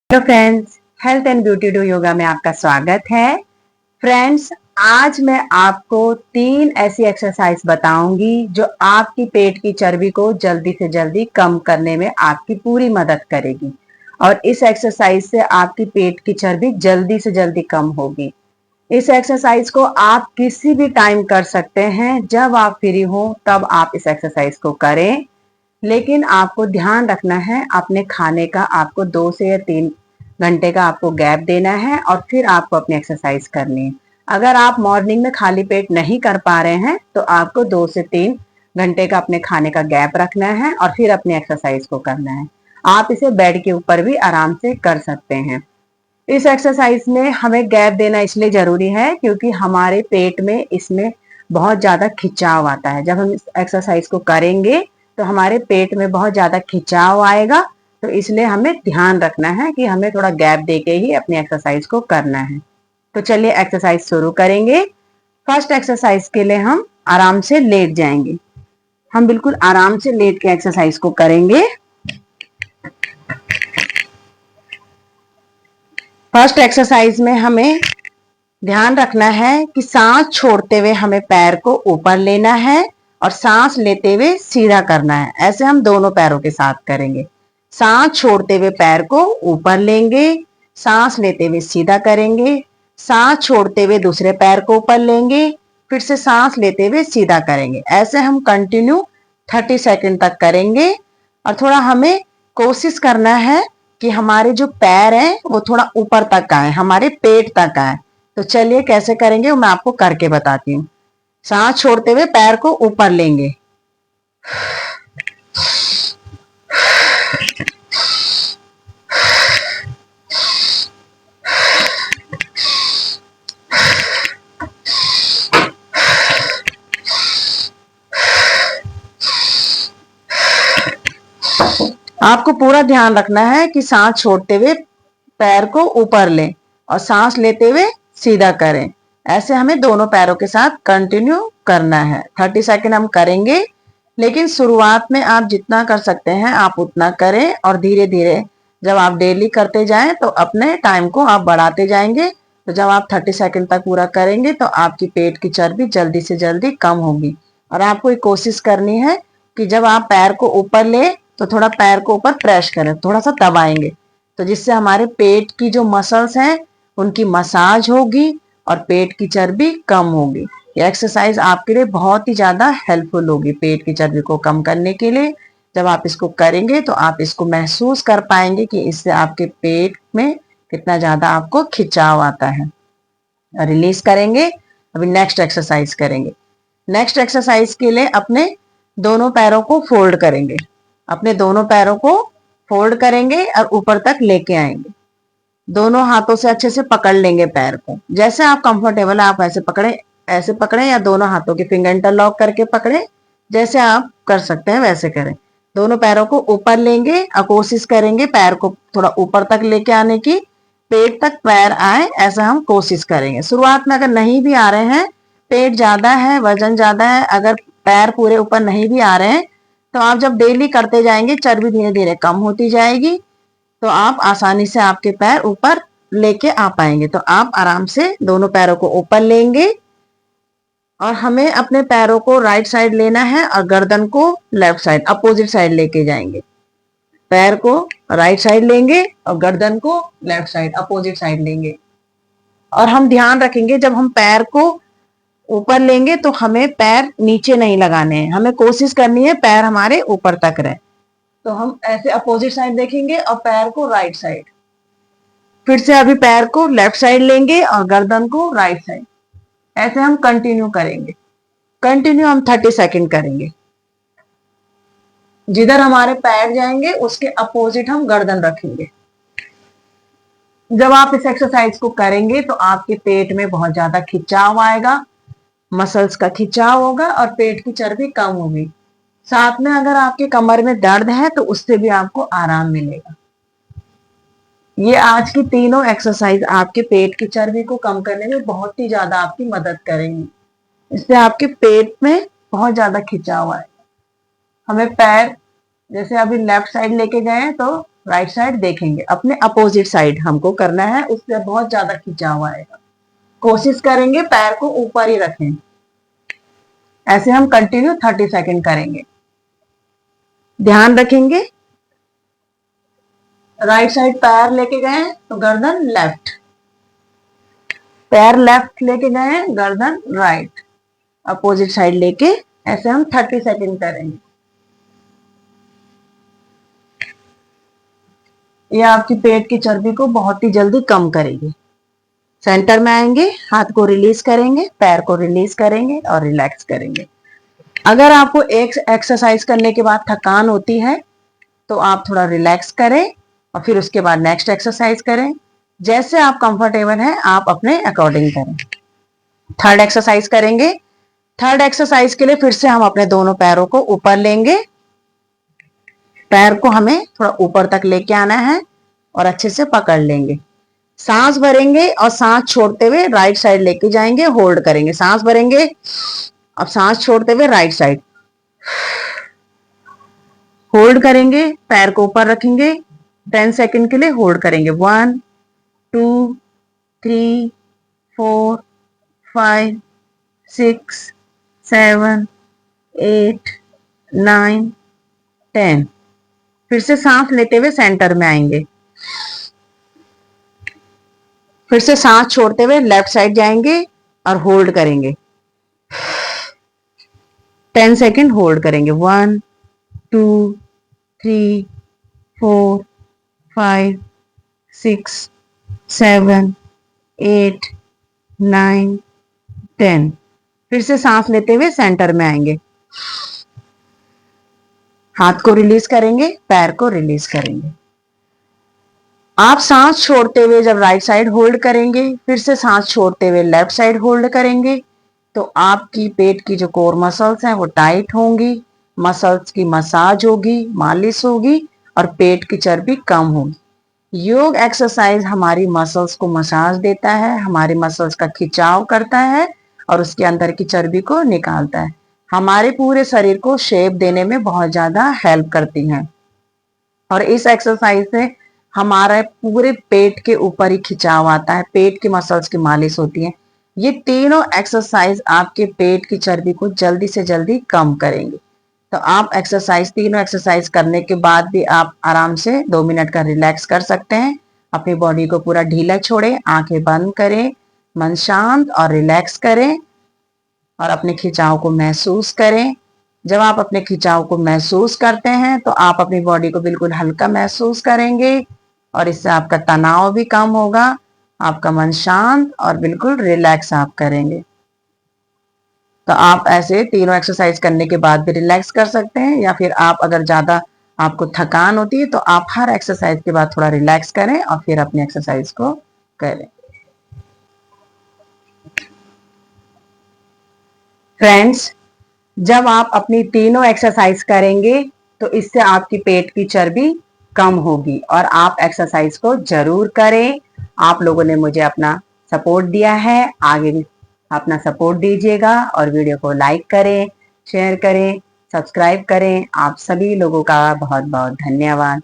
Hello friends, health and beauty do yoga में आपका स्वागत है। फ्रेंड्स, आज मैं आपको 3 ऐसी एक्सरसाइज बताऊंगी जो आपकी पेट की चर्बी को जल्दी से जल्दी कम करने में आपकी पूरी मदद करेगी और इस एक्सरसाइज से आपकी पेट की चर्बी जल्दी से जल्दी कम होगी। इस एक्सरसाइज को आप किसी भी टाइम कर सकते हैं, जब आप फ्री हो तब आप इस एक्सरसाइज को करें। लेकिन आपको ध्यान रखना है, अपने खाने का आपको 2 से या 3 घंटे का आपको गैप देना है और फिर आपको अपनी एक्सरसाइज करनी है। अगर आप मॉर्निंग में खाली पेट नहीं कर पा रहे हैं तो आपको 2 से 3 घंटे का अपने खाने का गैप रखना है और फिर अपनी एक्सरसाइज को करना है। आप इसे बेड के ऊपर भी आराम से कर सकते हैं। इस एक्सरसाइज में हमें गैप देना इसलिए जरूरी है क्योंकि हमारे पेट में इसमें बहुत ज्यादा खिंचाव आता है। जब हम इस एक्सरसाइज को करेंगे तो हमारे पेट में बहुत ज्यादा खिंचाव आएगा, तो इसलिए हमें ध्यान रखना है कि हमें थोड़ा गैप देके ही अपनी एक्सरसाइज को करना है। तो चलिए एक्सरसाइज शुरू करेंगे। फर्स्ट एक्सरसाइज के लिए हम आराम से लेट जाएंगे। हम बिल्कुल आराम से लेट के एक्सरसाइज को करेंगे। फर्स्ट एक्सरसाइज में हमें ध्यान रखना है कि सांस छोड़ते हुए हमें पैर को ऊपर लेना है और सांस लेते हुए सीधा करना है। ऐसे हम दोनों पैरों के साथ करेंगे। सांस छोड़ते हुए पैर को ऊपर लेंगे, सांस लेते हुए सीधा करेंगे, सांस छोड़ते हुए दूसरे पैर को ऊपर लेंगे, फिर से सांस लेते हुए सीधा करेंगे। ऐसे हम कंटिन्यू 30 सेकंड तक करेंगे। और थोड़ा हमें कोशिश करना है कि हमारे जो पैर हैं वो थोड़ा ऊपर तक आए, हमारे पेट तक आए। तो चलिए कैसे करेंगे वो मैं आपको करके बताती हूँ। सांस छोड़ते हुए पैर को ऊपर लेंगे, आपको पूरा ध्यान रखना है कि सांस छोड़ते हुए पैर को ऊपर लें और सांस लेते हुए सीधा करें। ऐसे हमें दोनों पैरों के साथ कंटिन्यू करना है। 30 सेकंड हम करेंगे, लेकिन शुरुआत में आप जितना कर सकते हैं आप उतना करें और धीरे धीरे जब आप डेली करते जाएं तो अपने टाइम को आप बढ़ाते जाएंगे। तो जब आप 30 सेकंड तक पूरा करेंगे तो आपकी पेट की चर्बी जल्दी से जल्दी कम होगी। और आपको एक कोशिश करनी है कि जब आप पैर को ऊपर ले तो थोड़ा पैर को ऊपर प्रेस करें, थोड़ा सा दबाएंगे, तो जिससे हमारे पेट की जो मसल्स हैं उनकी मसाज होगी और पेट की चर्बी कम होगी। ये एक्सरसाइज आपके लिए बहुत ही ज्यादा हेल्पफुल होगी पेट की चर्बी को कम करने के लिए। जब आप इसको करेंगे तो आप इसको महसूस कर पाएंगे कि इससे आपके पेट में कितना ज्यादा आपको खिंचाव आता है। रिलीज करेंगे। अभी नेक्स्ट एक्सरसाइज करेंगे। नेक्स्ट एक्सरसाइज के लिए अपने दोनों पैरों को फोल्ड करेंगे। अपने दोनों पैरों को फोल्ड करेंगे और ऊपर तक लेके आएंगे। दोनों हाथों से अच्छे से पकड़ लेंगे पैर को। जैसे आप कंफर्टेबल है आप ऐसे पकड़े, ऐसे पकड़े या दोनों हाथों के फिंगर इंटरलॉक करके पकड़े। जैसे आप कर सकते हैं वैसे करें। दोनों पैरों को ऊपर लेंगे और कोशिश करेंगे पैर को थोड़ा ऊपर तक लेके आने की, पेट तक पैर आए ऐसा हम कोशिश करेंगे। शुरुआत में अगर नहीं भी आ रहे हैं, पेट ज्यादा है, वजन ज्यादा है, अगर पैर पूरे ऊपर नहीं भी आ रहे हैं, तो आप जब डेली करते जाएंगे चर्बी धीरे धीरे कम होती जाएगी, तो आप आसानी से आपके पैर ऊपर लेके आ पाएंगे। तो आप आराम से दोनों पैरों को ऊपर लेंगे और हमें अपने पैरों को राइट साइड लेना है और गर्दन को लेफ्ट साइड अपोजिट साइड लेके जाएंगे। पैर को राइट साइड लेंगे और गर्दन को लेफ्ट साइड अपोजिट साइड लेंगे। और हम ध्यान रखेंगे जब हम पैर को ऊपर लेंगे तो हमें पैर नीचे नहीं लगाने हैं, हमें कोशिश करनी है पैर हमारे ऊपर तक रहे। तो हम ऐसे अपोजिट साइड देखेंगे और पैर को राइट साइड, फिर से अभी पैर को लेफ्ट साइड लेंगे और गर्दन को राइट साइड। ऐसे हम कंटिन्यू करेंगे। कंटिन्यू हम 30 सेकंड करेंगे। जिधर हमारे पैर जाएंगे उसके अपोजिट हम गर्दन रखेंगे। जब आप इस एक्सरसाइज को करेंगे तो आपके पेट में बहुत ज्यादा खिंचाव आएगा, मसल्स का खिंचाव होगा और पेट की चर्बी कम होगी। साथ में अगर आपके कमर में दर्द है तो उससे भी आपको आराम मिलेगा। ये आज की तीनों एक्सरसाइज आपके पेट की चर्बी को कम करने में बहुत ही ज्यादा आपकी मदद करेंगी। इससे आपके पेट में बहुत ज्यादा खिंचाव आएगा। हमें पैर जैसे अभी लेफ्ट साइड लेके गए तो राइट साइड देखेंगे, अपने अपोजिट साइड हमको करना है, उससे बहुत ज्यादा खिंचाव आएगा। कोशिश करेंगे पैर को ऊपर ही रखें। ऐसे हम कंटिन्यू 30 सेकेंड करेंगे। ध्यान रखेंगे, राइट साइड पैर लेके गए तो गर्दन लेफ्ट, पैर लेफ्ट लेके गए गर्दन राइट, अपोजिट साइड लेके ऐसे हम 30 सेकेंड करेंगे। ये आपकी पेट की चर्बी को बहुत ही जल्दी कम करेगी। सेंटर में आएंगे, हाथ को रिलीज करेंगे, पैर को रिलीज करेंगे और रिलैक्स करेंगे। अगर आपको एक एक्सरसाइज करने के बाद थकान होती है तो आप थोड़ा रिलैक्स करें और फिर उसके बाद नेक्स्ट एक्सरसाइज करें। जैसे आप कंफर्टेबल हैं आप अपने अकॉर्डिंग करें। थर्ड एक्सरसाइज करेंगे। थर्ड एक्सरसाइज के लिए फिर से हम अपने दोनों पैरों को ऊपर लेंगे। पैर को हमें थोड़ा ऊपर तक लेके आना है और अच्छे से पकड़ लेंगे। सांस भरेंगे और सांस छोड़ते हुए राइट साइड लेके जाएंगे, होल्ड करेंगे। सांस भरेंगे, अब सांस छोड़ते हुए राइट साइड होल्ड करेंगे, पैर को ऊपर रखेंगे, 10 सेकेंड के लिए होल्ड करेंगे। 1 2 3 4 5 6 7 8 9 10। फिर से सांस लेते हुए सेंटर में आएंगे, फिर से सांस छोड़ते हुए लेफ्ट साइड जाएंगे और होल्ड करेंगे। 10 सेकेंड होल्ड करेंगे। 1 2 3 4 5 6 7 8 9 10। फिर से सांस लेते हुए सेंटर में आएंगे, हाथ को रिलीज करेंगे, पैर को रिलीज करेंगे। आप सांस छोड़ते हुए जब राइट साइड होल्ड करेंगे, फिर से सांस छोड़ते हुए लेफ्ट साइड होल्ड करेंगे तो आपकी पेट की जो कोर मसल्स हैं वो टाइट होंगी, मसल्स की मसाज होगी, मालिश होगी और पेट की चर्बी कम होगी। योग एक्सरसाइज हमारी मसल्स को मसाज देता है, हमारी मसल्स का खिंचाव करता है और उसके अंदर की चर्बी को निकालता है। हमारे पूरे शरीर को शेप देने में बहुत ज्यादा हेल्प करती हैं और इस एक्सरसाइज से हमारे पूरे पेट के ऊपर ही खिंचाव आता है, पेट की मसल्स की मालिश होती है। ये तीनों एक्सरसाइज आपके पेट की चर्बी को जल्दी से जल्दी कम करेंगे। तो आप एक्सरसाइज, तीनों एक्सरसाइज करने के बाद भी आप आराम से 2 मिनट का रिलैक्स कर सकते हैं। अपनी बॉडी को पूरा ढीला छोड़ें, आंखें बंद करें, मन शांत और रिलैक्स करें और अपने खिंचाव को महसूस करें। जब आप अपने खिंचाव को महसूस करते हैं तो आप अपनी बॉडी को बिल्कुल हल्का महसूस करेंगे और इससे आपका तनाव भी कम होगा, आपका मन शांत और बिल्कुल रिलैक्स आप करेंगे। तो आप ऐसे तीनों एक्सरसाइज करने के बाद भी रिलैक्स कर सकते हैं या फिर आप अगर ज्यादा आपको थकान होती है तो आप हर एक्सरसाइज के बाद थोड़ा रिलैक्स करें और फिर अपनी एक्सरसाइज को करें। फ्रेंड्स, जब आप अपनी तीनों एक्सरसाइज करेंगे तो इससे आपकी पेट की चर्बी कम होगी और आप एक्सरसाइज को जरूर करें। आप लोगों ने मुझे अपना सपोर्ट दिया है, आगे भी अपना सपोर्ट दीजिएगा और वीडियो को लाइक करें, शेयर करें, सब्सक्राइब करें। आप सभी लोगों का बहुत बहुत धन्यवाद।